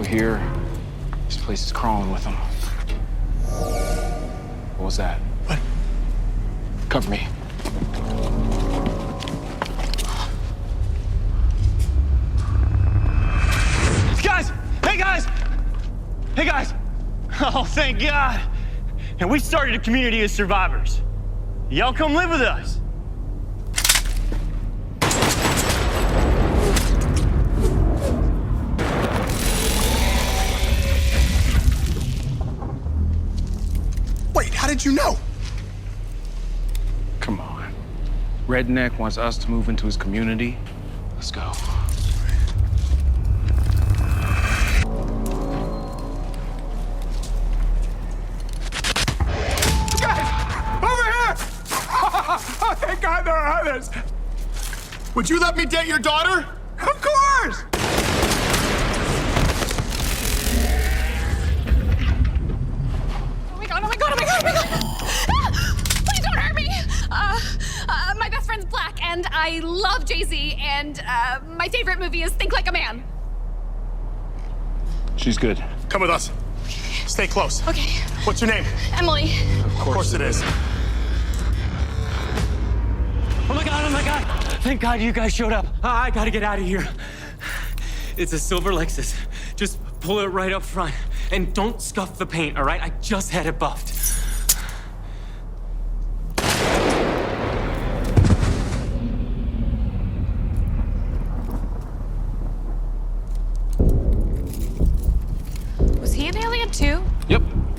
we're here, this place is crawling with them. What was that? What? Cover me. Guys! Hey, guys! Hey, guys! Oh, thank God. And we started a community of survivors. Y'all come live with us. Wait, how did you know? Come on. Redneck wants us to move into his community. Let's go. Oh, thank God there are others. Would you let me date your daughter? Of course! Oh my God, oh my God, oh my God, oh my God! Ah! Please don't hurt me! My best friend's black, and I love Jay-Z, and my favorite movie is Think Like a Man. She's good. Come with us. Stay close. Okay. What's your name? Emily. Of course it is. Oh my God, oh my God. Thank God you guys showed up. I gotta get out of here. It's a silver Lexus. Just pull it right up front. And don't scuff the paint, all right? I just had it buffed.